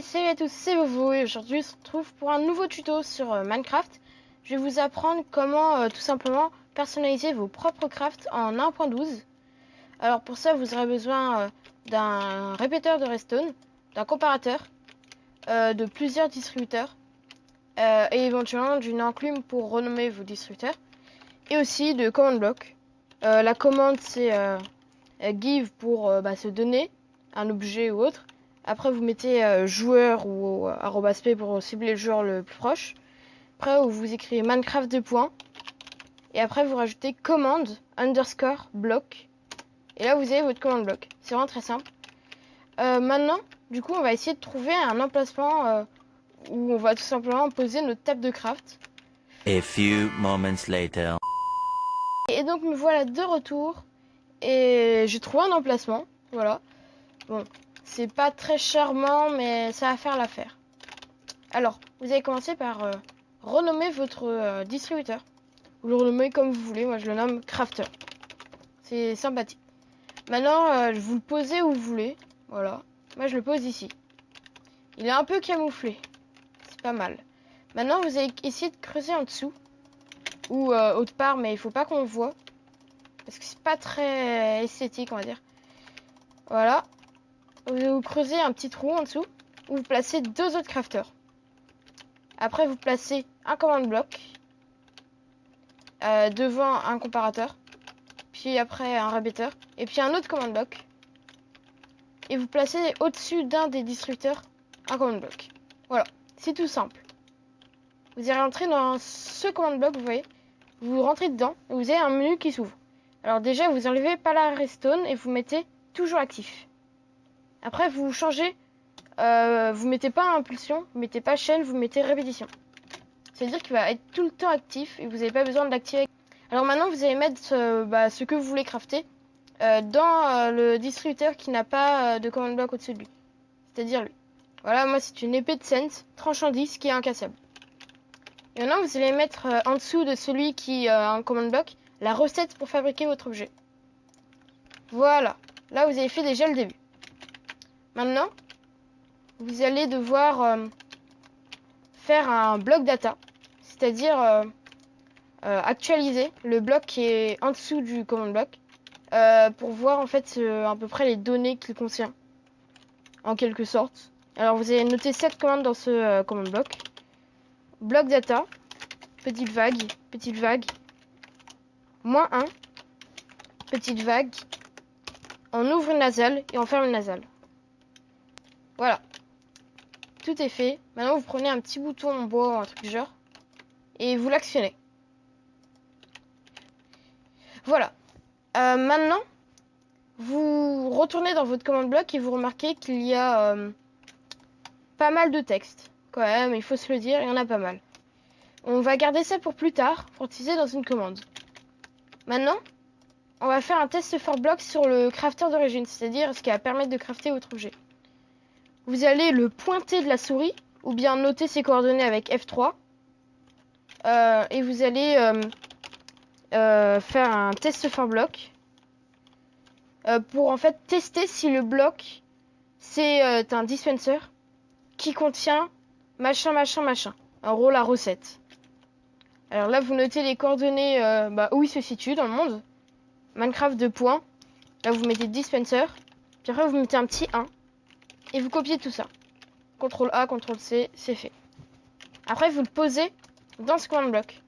Hey, salut à tous, c'est Vovo et aujourd'hui on se retrouve pour un nouveau tuto sur Minecraft. Je vais vous apprendre comment tout simplement personnaliser vos propres crafts en 1.12. Alors pour ça vous aurez besoin d'un répéteur de redstone, d'un comparateur, de plusieurs distributeurs et éventuellement d'une enclume pour renommer vos distributeurs et aussi de command block. La commande c'est give pour se donner un objet ou autre. Après, vous mettez joueur ou @p pour cibler le joueur le plus proche. Après, vous écrivez Minecraft 2 points. Et après, vous rajoutez command underscore block. Et là, vous avez votre command block. C'est vraiment très simple. Maintenant, du coup, on va essayer de trouver un emplacement où on va tout simplement poser notre table de craft. A few moments later. Et donc, me voilà de retour. Et j'ai trouvé un emplacement. Voilà. Bon. C'est pas très charmant, mais ça va faire l'affaire. Alors, vous allez commencer par renommer votre distributeur. Vous le renommez comme vous voulez. Moi, je le nomme Crafter. C'est sympathique. Maintenant, vous le posez où vous voulez. Voilà. Moi, je le pose ici. Il est un peu camouflé. C'est pas mal. Maintenant, vous allez essayer de creuser en dessous. Ou autre part, mais il faut pas qu'on le voit. Parce que c'est pas très esthétique, on va dire. Voilà. Vous creusez un petit trou en dessous. Où vous placez deux autres crafters. Après, vous placez un command block devant un comparateur. Puis après, un répéteur. Et puis un autre command block. Et vous placez au-dessus d'un des distributeurs un command block. Voilà, c'est tout simple. Vous allez rentrer dans ce command block, vous voyez. Vous rentrez dedans et vous avez un menu qui s'ouvre. Alors déjà, vous enlevez pas la redstone et vous mettez toujours actif. Après, vous changez. Vous mettez pas impulsion, vous mettez pas chaîne, vous mettez répétition. C'est-à-dire qu'il va être tout le temps actif et vous n'avez pas besoin de l'activer. Alors maintenant, vous allez mettre ce que vous voulez crafter dans le distributeur qui n'a pas de command block au-dessus de lui. C'est-à-dire lui. Voilà, moi c'est une épée de Sense, tranche en 10 qui est incassable. Et maintenant, vous allez mettre en dessous de celui qui a un command block la recette pour fabriquer votre objet. Voilà. Là, vous avez fait déjà le début. Maintenant, vous allez devoir faire un bloc data. C'est-à-dire actualiser le bloc qui est en dessous du command block pour voir en fait à peu près les données qu'il contient en quelque sorte. Alors vous allez noter 7 commandes dans ce command block. Bloc data, petite vague, -1, petite vague, on ouvre une nasale et on ferme une nasale. Voilà. Tout est fait. Maintenant vous prenez un petit bouton en bois ou un truc du genre et vous l'actionnez. Voilà. Maintenant, vous retournez dans votre command block et vous remarquez qu'il y a pas mal de texte. Quand même, il faut se le dire, il y en a pas mal. On va garder ça pour plus tard, pour utiliser dans une commande. Maintenant, on va faire un test for block sur le crafter d'origine, c'est-à-dire ce qui va permettre de crafter votre objet. Vous allez le pointer de la souris, ou bien noter ses coordonnées avec F3. Et vous allez faire un test for block pour en fait tester si le bloc c'est un dispenser qui contient machin. En gros la recette. Alors là vous notez les coordonnées où il se situe dans le monde. Minecraft 2 points. Là vous mettez dispenser. Puis après vous mettez un petit 1. Et vous copiez tout ça. CTRL A, CTRL C, c'est fait. Après vous le posez dans ce command block.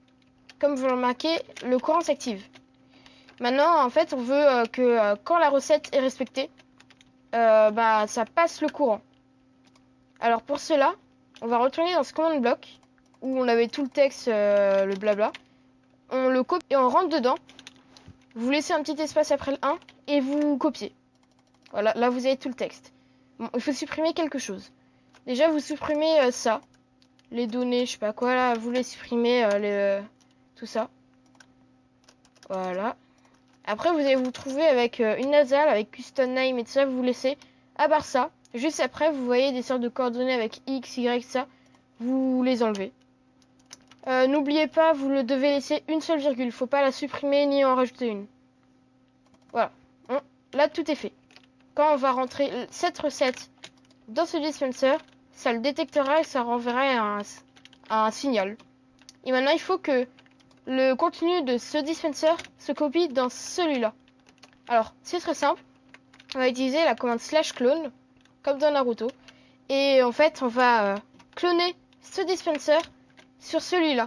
Comme vous le remarquez, le courant s'active. Maintenant, en fait, on veut que quand la recette est respectée, ça passe le courant. Alors pour cela, on va retourner dans ce command block où on avait tout le texte, le blabla. On le copie et on rentre dedans. Vous laissez un petit espace après le 1 et vous copiez. Voilà, là vous avez tout le texte. Bon, il faut supprimer quelque chose. Déjà, vous supprimez ça. Les données, je sais pas quoi là, vous les supprimez, tout ça. Voilà. Après, vous allez vous trouver avec une nasale, avec custom name et tout ça, vous laissez. À part ça, juste après, vous voyez des sortes de coordonnées avec X, Y, ça. Vous les enlevez. N'oubliez pas, vous le devez laisser une seule virgule. Faut pas la supprimer ni en rajouter une. Voilà. Là, tout est fait. Quand on va rentrer cette recette dans ce dispenser, ça le détectera et ça renverrait un signal. Et maintenant, il faut que le contenu de ce dispenser se copie dans celui-là. Alors, c'est très simple. On va utiliser la commande /clone, comme dans Naruto. Et en fait, on va cloner ce dispenser sur celui-là.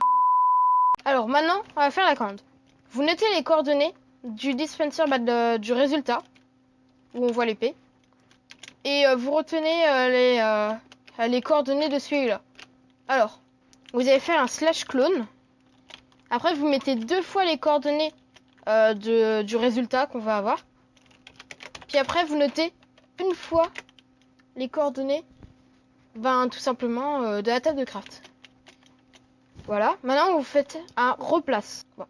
Alors maintenant, on va faire la commande. Vous notez les coordonnées du dispenser du résultat, où on voit l'épée. Et vous retenez les coordonnées de celui-là. Alors, vous allez faire un /clone. Après, vous mettez 2 fois les coordonnées du résultat qu'on va avoir. Puis après, vous notez une fois les coordonnées, tout simplement, de la table de craft. Voilà. Maintenant, vous faites un replace. Bon.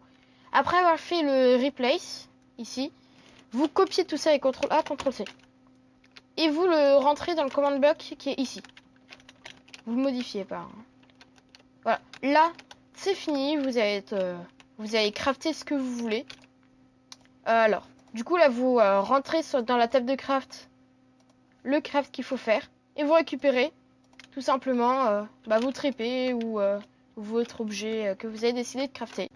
Après avoir fait le replace, ici, vous copiez tout ça et CTRL A, CTRL C. Et vous le rentrez dans le command block qui est ici. Vous le modifiez pas. Voilà. Là, c'est fini. Vous allez crafter ce que vous voulez. Alors, du coup, là, vous rentrez dans la table de craft le craft qu'il faut faire. Et vous récupérez tout simplement votre épée ou votre objet que vous avez décidé de crafter.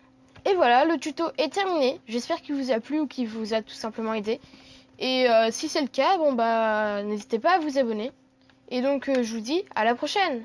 Et voilà, le tuto est terminé. J'espère qu'il vous a plu ou qu'il vous a tout simplement aidé. Et si c'est le cas, n'hésitez pas à vous abonner. Et donc, je vous dis à la prochaine!